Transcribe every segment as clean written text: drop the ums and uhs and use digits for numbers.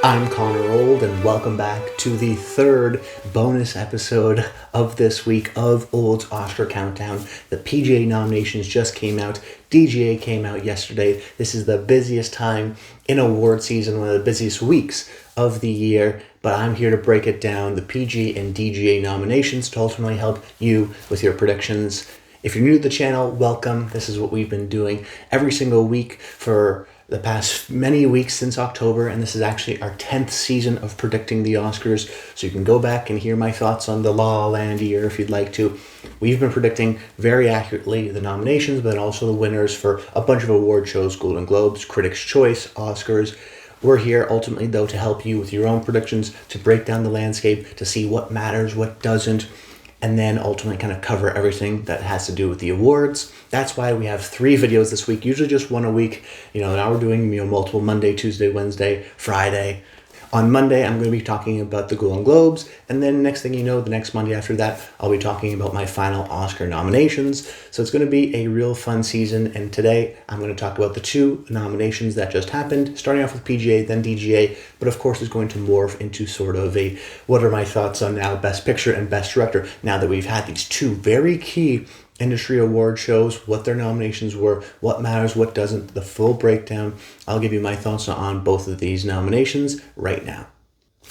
I'm Connor Old, and welcome back to the third bonus episode of this week of Old's Oscar Countdown. The PGA nominations just came out. DGA came out yesterday. This is the busiest time in award season, one of the busiest weeks of the year, but I'm here to break it down, the PGA and DGA nominations, to ultimately help you with your predictions. If you're new to the channel, welcome. This is what we've been doing every single week for the past many weeks since October, and this is actually our 10th season of predicting the Oscars, so you can go back and hear my thoughts on the La La Land year if you'd like to. We've been predicting very accurately the nominations, but also the winners for a bunch of award shows, Golden Globes, Critics' Choice, Oscars. We're here ultimately, though, to help you with your own predictions, to break down the landscape, to see what matters, what doesn't, and then ultimately kind of cover everything that has to do with the awards. That's why we have 3 videos this week, usually just one a week. Now we're doing multiple Monday, Tuesday, Wednesday, Friday. On Monday, I'm going to be talking about the Golden Globes, and then next thing you know, the next Monday after that, I'll be talking about my final Oscar nominations. So it's going to be a real fun season, and today I'm going to talk about the 2 nominations that just happened, starting off with PGA, then DGA, but of course it's going to morph into sort of a, what are my thoughts on now Best Picture and Best Director, now that we've had these 2 very key industry award shows, what their nominations were, what matters, what doesn't, the full breakdown. I'll give you my thoughts on both of these nominations right now.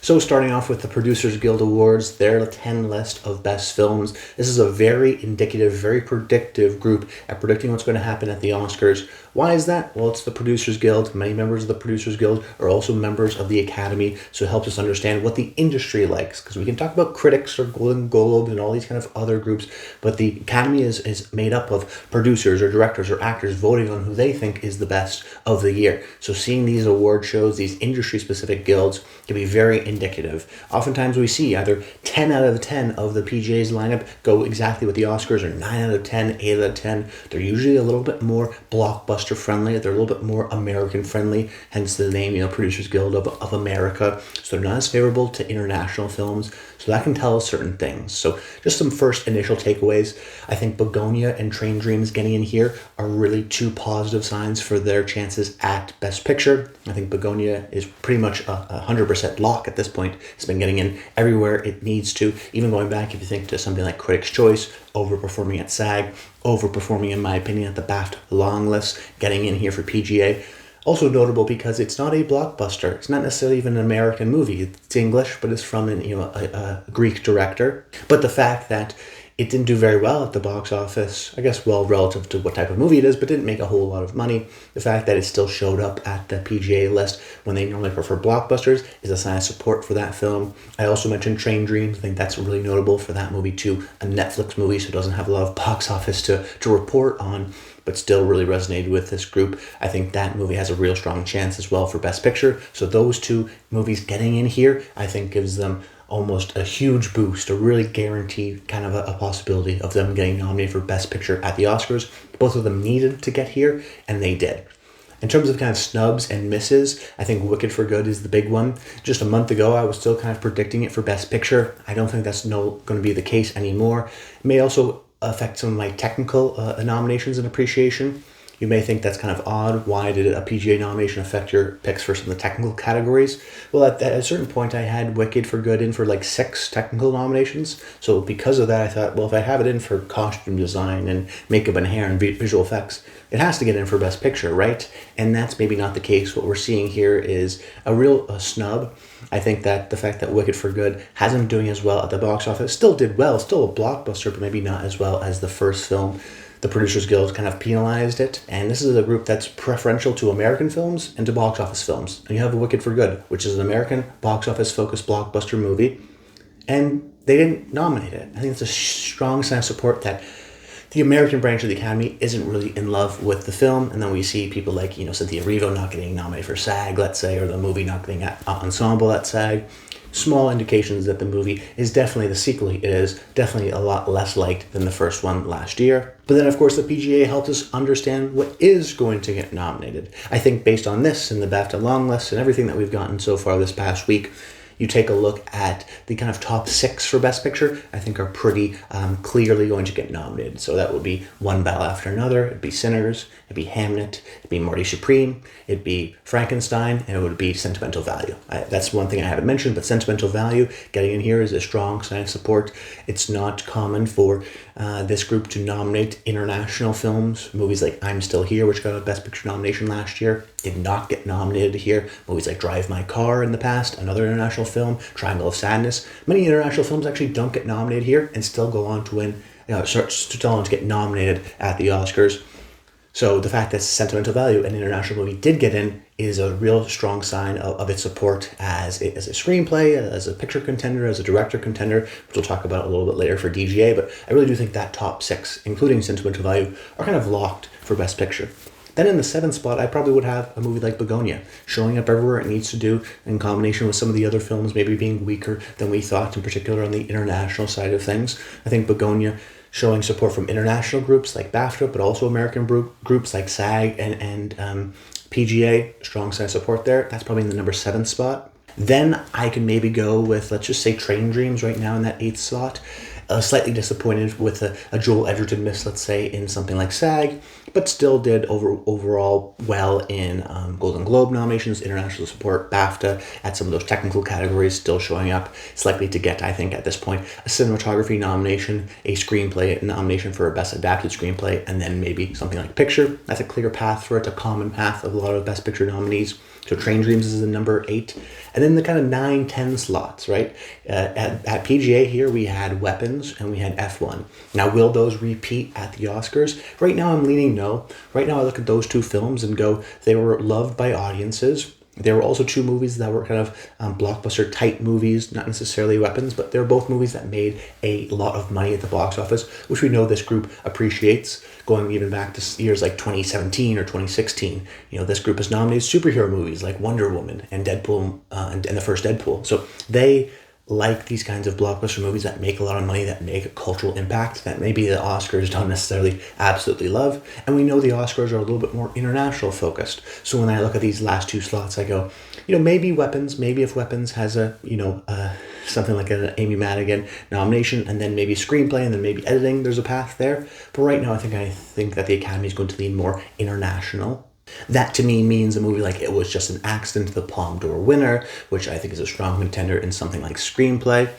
So starting off with the Producers Guild Awards, their 10 list of best films. This is a very indicative, very predictive group at predicting what's going to happen at the Oscars. Why is that? Well, it's the Producers Guild. Many members of the Producers Guild are also members of the Academy, so it helps us understand what the industry likes, because we can talk about critics or Golden Globes and all these kind of other groups, but the Academy is made up of producers or directors or actors voting on who they think is the best of the year. So seeing these award shows, these industry-specific guilds, can be very indicative. Oftentimes we see either 10 out of 10 of the PGA's lineup go exactly with the Oscars, or 9 out of 10, 8 out of 10. They're usually a little bit more blockbuster friendly. They're a little bit more American friendly, hence the name, Producers Guild of America. So they're not as favorable to international films. So that can tell us certain things. So just some first initial takeaways. I think Begonia and Train Dreams getting in here are really 2 positive signs for their chances at Best Picture. I think Begonia is pretty much a 100% lock at this point. It's been getting in everywhere it needs to. Even going back, if you think to something like Critics' Choice, overperforming at SAG, overperforming in my opinion at the BAFTA long list, getting in here for PGA. Also notable because it's not a blockbuster. It's not necessarily even an American movie. It's English, but it's from a Greek director. But the fact that it didn't do very well at the box office, I guess, well, relative to what type of movie it is, but didn't make a whole lot of money. The fact that it still showed up at the PGA list when they normally prefer blockbusters is a sign of support for that film. I also mentioned Train Dreams. I think that's really notable for that movie too. A Netflix movie, so it doesn't have a lot of box office to report on, but still really resonated with this group. I think that movie has a real strong chance as well for Best Picture. So those 2 movies getting in here, I think gives them almost a huge boost, a really guaranteed kind of a possibility of them getting nominated for Best Picture at the Oscars. Both of them needed to get here, and they did. In terms of kind of snubs and misses, I think Wicked for Good is the big one. Just a month ago, I was still kind of predicting it for Best Picture. I don't think that's going to be the case anymore. It may also affect some of my technical nominations and appreciation. You may think that's kind of odd. Why did a PGA nomination affect your picks for some of the technical categories? Well, at a certain point, I had Wicked for Good in for like 6 technical nominations. So because of that, I thought, well, if I have it in for costume design and makeup and hair and visual effects, it has to get in for Best Picture, right? And that's maybe not the case. What we're seeing here is a real snub. I think that the fact that Wicked for Good hasn't doing as well at the box office, still did well, still a blockbuster, but maybe not as well as the first film. The Producers Guild kind of penalized it, and this is a group that's preferential to American films and to box office films. And you have Wicked for Good, which is an American box office focused blockbuster movie, and they didn't nominate it. I think it's a strong sign of support that the American branch of the Academy isn't really in love with the film, and then we see people like, Cynthia Erivo not getting nominated for SAG, let's say, or the movie not getting ensemble at SAG. Small indications that the movie is definitely, the sequel is definitely a lot less liked than the first one last year. But then, of course, the PGA helped us understand what is going to get nominated. I think based on this and the BAFTA long list and everything that we've gotten so far this past week, you take a look at the kind of top 6 for Best Picture, I think are pretty clearly going to get nominated. So that would be One Battle After Another, it'd be Sinners, it'd be Hamnet, it'd be Marty Supreme, it'd be Frankenstein, and it would be Sentimental Value. That's one thing I haven't mentioned, but Sentimental Value getting in here is a strong sign of support. It's not common for this group to nominate international films. Movies like I'm Still Here, which got a Best Picture nomination last year, did not get nominated here. Movies like Drive My Car in the past, another international film, Triangle of Sadness. Many international films actually don't get nominated here and still go on to win, still on to get nominated at the Oscars. So the fact that Sentimental Value, an international movie, did get in is a real strong sign of its support as a screenplay, as a picture contender, as a director contender, which we'll talk about a little bit later for DGA. But I really do think that top 6, including Sentimental Value, are kind of locked for Best Picture. Then in the 7th spot, I probably would have a movie like Begonia, showing up everywhere it needs to do in combination with some of the other films maybe being weaker than we thought, in particular on the international side of things. I think Begonia showing support from international groups like BAFTA, but also American groups like SAG and PGA, strong side of support there. That's probably in the number 7 spot. Then I can maybe go with, let's just say, Train Dreams right now in that 8th slot. Slightly disappointed with a Joel Edgerton miss, let's say, in something like SAG, but still did overall well in Golden Globe nominations, international support, BAFTA, at some of those technical categories, still showing up. It's likely to get, I think, at this point, a cinematography nomination, a screenplay nomination for a Best Adapted Screenplay, and then maybe something like Picture. That's a clear path for it, a common path of a lot of Best Picture nominees. So Train Dreams is the number 8. And then the kind of 9, 10 slots, right? At PGA here, we had Weapons and we had F1. Now, will those repeat at the Oscars? Right now, I'm leaning no. Right now, I look at those 2 films and go, they were loved by audiences. There were also 2 movies that were kind of blockbuster type movies, not necessarily Weapons, but they're both movies that made a lot of money at the box office, which we know this group appreciates, going even back to years like 2017 or 2016. This group has nominated superhero movies like Wonder Woman and Deadpool and the first Deadpool. So they like these kinds of blockbuster movies that make a lot of money, that make a cultural impact, that maybe the Oscars don't necessarily absolutely love. And we know the Oscars are a little bit more international focused. So when I look at these last 2 slots, I go, maybe Weapons, maybe if Weapons has something like an Amy Madigan nomination, and then maybe screenplay, and then maybe editing, there's a path there. But right now, I think that the Academy is going to lean more international. That to me means a movie like It Was Just an Accident, the Palme d'Or winner, which I think is a strong contender in something like screenplay,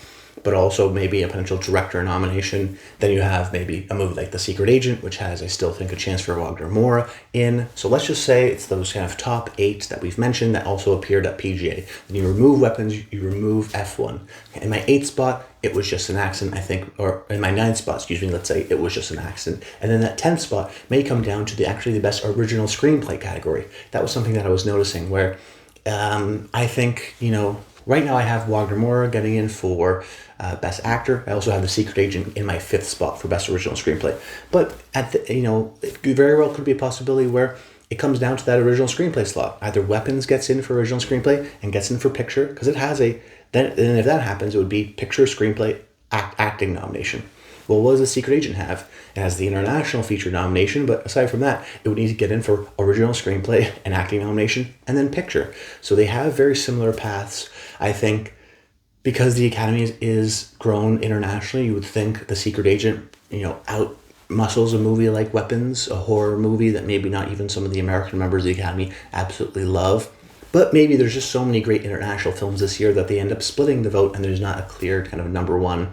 but also maybe a potential director nomination. Then you have maybe a movie like The Secret Agent, which has, I still think, a chance for Wagner Moura in. So let's just say it's those kind of top 8 that we've mentioned that also appeared at PGA. When you remove Weapons, you remove F1. In my 8th spot, It Was Just an Accident, I think, or in my 9th spot, let's say It Was Just an Accident. And then that 10th spot may come down to the best original screenplay category. That was something that I was noticing where I think, right now I have Wagner Moura getting in for Best Actor. I also have The Secret Agent in my 5th spot for Best Original Screenplay. But it very well could be a possibility where it comes down to that original screenplay slot. Either Weapons gets in for original screenplay and gets in for picture, because it has then if that happens, it would be picture, screenplay, acting nomination. Well, what does The Secret Agent have? It has the international feature nomination, but aside from that, it would need to get in for original screenplay and acting nomination, and then picture. So they have very similar paths. I think because the Academy is grown internationally, you would think The Secret Agent, out muscles a movie like Weapons, a horror movie that maybe not even some of the American members of the Academy absolutely love. But maybe there's just so many great international films this year that they end up splitting the vote and there's not a clear kind of number 1.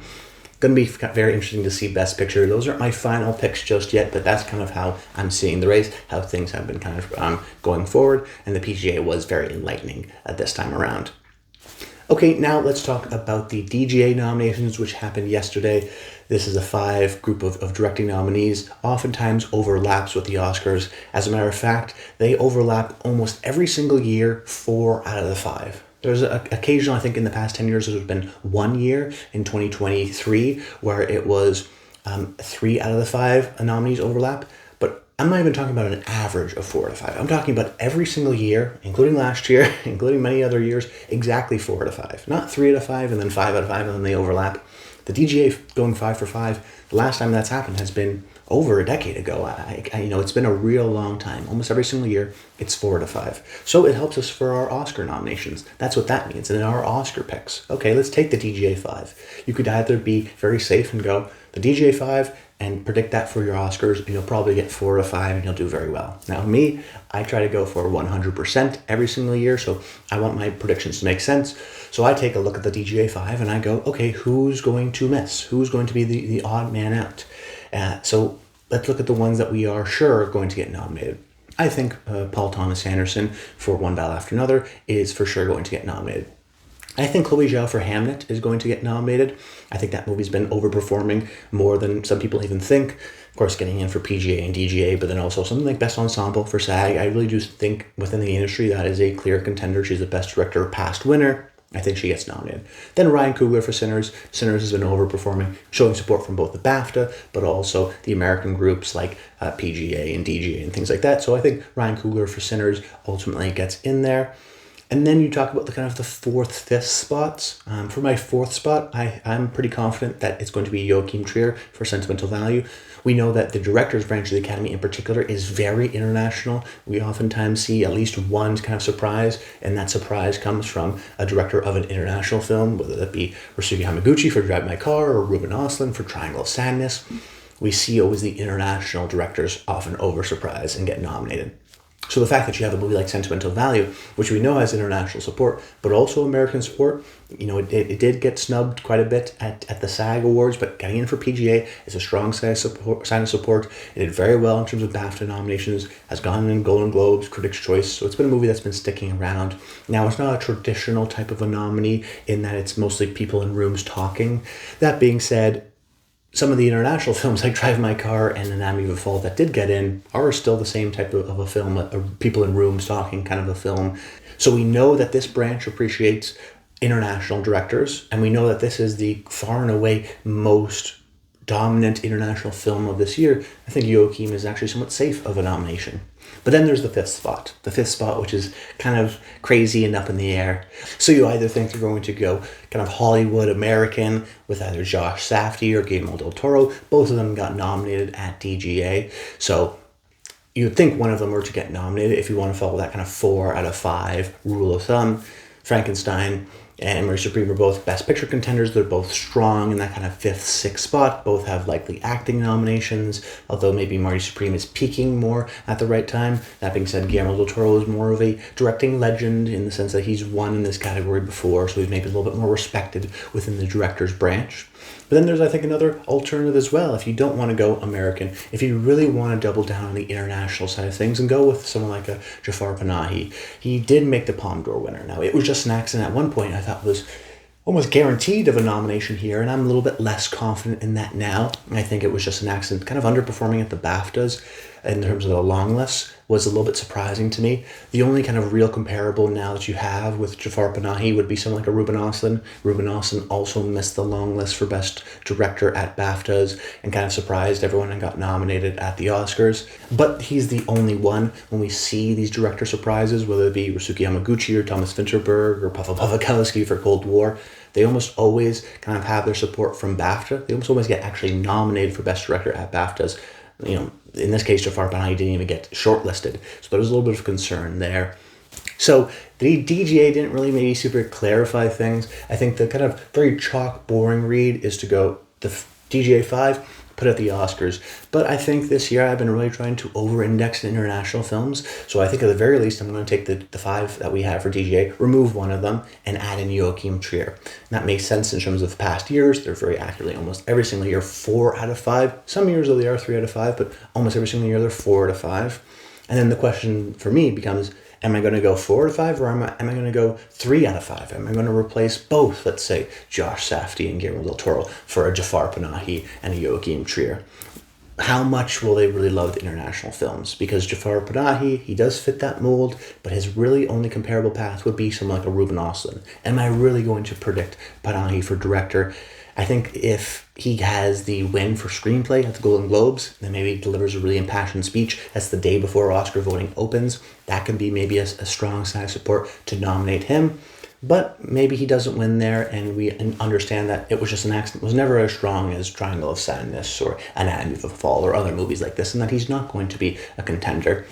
Going to be very interesting to see Best Picture. Those aren't my final picks just yet, but that's kind of how I'm seeing the race, how things have been kind of going forward, and the PGA was very enlightening at this time around. Okay, now let's talk about the DGA nominations, which happened yesterday. This is a 5 group of directing nominees, oftentimes overlaps with the Oscars. As a matter of fact, they overlap almost every single year, 4 out of the 5. There's occasional, I think in the past 10 years, there's been 1 year in 2023 where it was 3 out of the 5 nominees overlap. But I'm not even talking about an average of 4 out of 5. I'm talking about every single year, including last year, including many other years, exactly 4 out of 5. Not 3 out of 5 and then 5 out of 5 and then they overlap. The DGA going 5 for 5, the last time that's happened has been over a decade ago. It's been a real long time. Almost every single year, it's 4 out of 5. So it helps us for our Oscar nominations. That's what that means. And in our Oscar picks, okay, let's take the DGA 5. You could either be very safe and go the DGA 5 and predict that for your Oscars, and you'll probably get 4 out of 5 and you'll do very well. Now me, I try to go for 100% every single year, so I want my predictions to make sense. So I take a look at the DGA 5 and I go, okay, who's going to miss? Who's going to be the odd man out? So let's look at the ones that we are sure are going to get nominated. I think Paul Thomas Anderson for One Battle After Another is for sure going to get nominated. I think Chloe Zhao for Hamnet is going to get nominated. I think that movie's been overperforming more than some people even think. Of course, getting in for PGA and DGA, but then also something like Best Ensemble for SAG. I really do think within the industry that is a clear contender. She's the Best Director past winner. I think she gets nominated. Then Ryan Coogler for Sinners. Sinners has been overperforming, showing support from both the BAFTA, but also the American groups like PGA and DGA and things like that. So I think Ryan Coogler for Sinners ultimately gets in there. And then you talk about the kind of the 4th, 5th spots. For my 4th spot, I'm pretty confident that it's going to be Joachim Trier for Sentimental Value. We know that the director's branch of the Academy in particular is very international. We oftentimes see at least one kind of surprise, and that surprise comes from a director of an international film, whether that be Ryusuke Hamaguchi for Drive My Car or Ruben Östlund for Triangle of Sadness. We see always the international directors often over-surprise and get nominated. So the fact that you have a movie like Sentimental Value, which we know has international support, but also American support, it did get snubbed quite a bit at the SAG Awards, but getting in for PGA is a strong sign of support. It did very well in terms of BAFTA nominations, has gone in Golden Globes, Critics' Choice, so it's been a movie that's been sticking around. Now, it's not a traditional type of a nominee in that it's mostly people in rooms talking. That being said, some of the international films like Drive My Car and Anatomy of a Fall that did get in are still the same type of a film, a people in rooms talking kind of a film. So we know that this branch appreciates international directors, and we know that this is the far and away most dominant international film of this year. I think Joachim is actually somewhat safe of a nomination. But then there's the 5th spot. The 5th spot, which is kind of crazy and up in the air. So you either think you're going to go kind of Hollywood American with either Josh Safdie or Guillermo del Toro. Both of them got nominated at DGA. So you would think one of them were to get nominated if you want to follow that kind of 4 out of 5 rule of thumb. Frankenstein and Mary Supreme are both Best Picture contenders. They're both strong in that kind of 5th, 6th spot. Both have likely acting nominations, although maybe Marty Supreme is peaking more at the right time. That being said, Guillermo del Toro is more of a directing legend in the sense that he's won in this category before, so he's maybe a little bit more respected within the director's branch. But then there's, I think, another alternative as well. If you don't want to go American, if you really want to double down on the international side of things and go with someone like a Jafar Panahi, he did make the Palme d'Or winner. Now, it was just an accident at one point I thought was almost guaranteed of a nomination here, and I'm a little bit less confident in that now. I think it was just an accident, kind of underperforming at the BAFTAs in terms of the long list was a little bit surprising to me. The only kind of real comparable now that you have with Jafar Panahi would be someone like a Ruben Östlund. Ruben Östlund also missed the long list for Best Director at BAFTAs and kind of surprised everyone and got nominated at the Oscars. But he's the only one when we see these director surprises, whether it be Ryusuke Hamaguchi or Thomas Vinterberg or Paweł Pawlikowski for Cold War. They almost always kind of have their support from BAFTA. They almost always get actually nominated for Best Director at BAFTAs. In this case, Jafar Panahi didn't even get shortlisted. So there was a little bit of concern there. So the DGA didn't really maybe super clarify things. I think the kind of very chalk, boring read is to go the DGA 5, put at the Oscars. But I think this year I've been really trying to over-index in international films. So I think at the very least I'm going to take the 5 that we have for DGA, remove one of them, and add in Joachim Trier. And that makes sense in terms of past years. They're very accurately almost every single year 4 out of 5. Some years they are 3 out of 5, but almost every single year they're 4 out of 5. And then the question for me becomes, am I going to go 4 out of 5 or am I going to go 3 out of 5? Am I going to replace both, let's say, Josh Safdie and Guillermo del Toro for a Jafar Panahi and a Joachim Trier? How much will they really love the international films? Because Jafar Panahi, he does fit that mold, but his really only comparable path would be someone like a Ruben Östlund. Am I really going to predict Panahi for director? I think if he has the win for screenplay at the Golden Globes, then maybe he delivers a really impassioned speech. That's the day before Oscar voting opens. That can be maybe a strong sign of support to nominate him. But maybe he doesn't win there, and we understand that it was just an accident. It was never as strong as Triangle of Sadness or Anatomy of a Fall or other movies like this, and that he's not going to be a contender.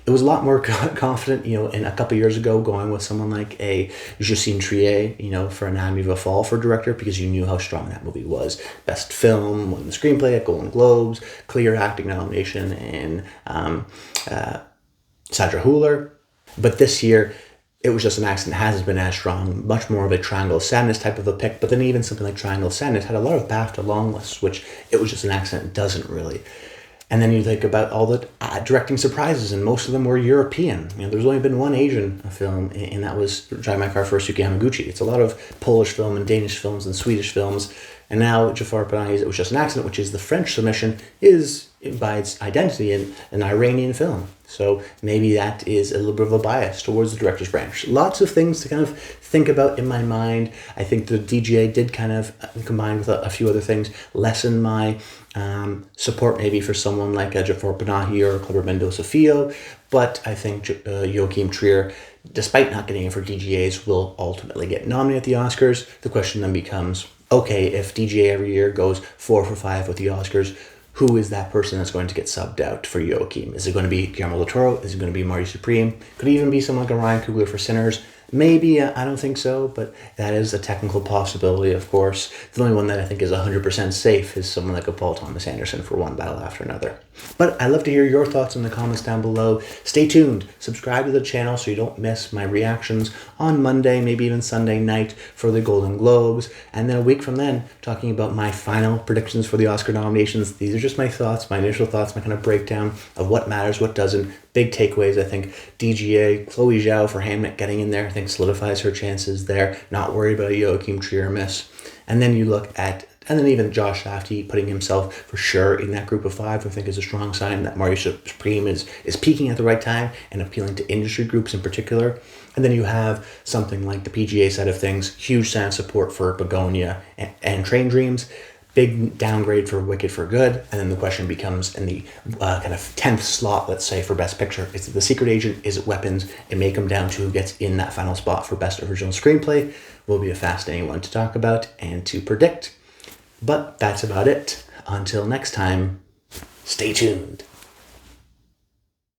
It was a lot more confident, in a couple years ago, going with someone like a Justine Triet, for Anatomy of a Fall for director, because you knew how strong that movie was. Best film, won the screenplay at Golden Globes, clear acting nomination in Sandra Hüller. But this year, it was just an accident. It hasn't been as strong, much more of a Triangle of Sadness type of a pick. But then even something like Triangle of Sadness had a lot of BAFTA long lists, which it was just an accident. Doesn't really. And then you think about all the directing surprises, and most of them were European. There's only been one Asian film, and that was Drive My Car for Suki Hamaguchi. It's a lot of Polish film and Danish films and Swedish films. And now Jafar Panahi's It Was Just an Accident, which is the French submission, is by its identity an Iranian film. So maybe that is a little bit of a bias towards the director's branch. Lots of things to kind of think about in my mind. I think the DGA did kind of, combined with a few other things, lessen my support maybe for someone like Jafar Panahi or Kleber Mendoza Filho. But I think Joachim Trier, despite not getting in for DGAs, will ultimately get nominated at the Oscars. The question then becomes, okay, if DGA every year goes 4 for 5 with the Oscars, who is that person that's going to get subbed out for Joachim? Is it going to be Guillermo del Toro? Is it going to be Marty Supreme? Could it even be someone like a Ryan Coogler for Sinners? Maybe, I don't think so, but that is a technical possibility, of course. The only one that I think is 100% safe is someone like a Paul Thomas Anderson for One Battle After Another. But I'd love to hear your thoughts in the comments down below. Stay tuned. Subscribe to the channel so you don't miss my reactions on Monday, maybe even Sunday night for the Golden Globes. And then a week from then, talking about my final predictions for the Oscar nominations. These are just my thoughts, my initial thoughts, my kind of breakdown of what matters, what doesn't. Big takeaways, I think DGA, Chloe Zhao for Hamnet getting in there, I think solidifies her chances there. Not worried about a Joachim Trier miss. And then you look at, and then even Josh Safdie putting himself for sure in that group of 5, I think is a strong sign that Marty Supreme is peaking at the right time and appealing to industry groups in particular. And then you have something like the PGA side of things, huge sign of support for Begonia and Train Dreams. Big downgrade for Wicked for Good. And then the question becomes in the kind of 10th slot, let's say, for Best Picture. Is it The Secret Agent? Is it Weapons? It may come down to who gets in that final spot for Best Original Screenplay. Will be a fascinating one to talk about and to predict. But that's about it. Until next time, stay tuned.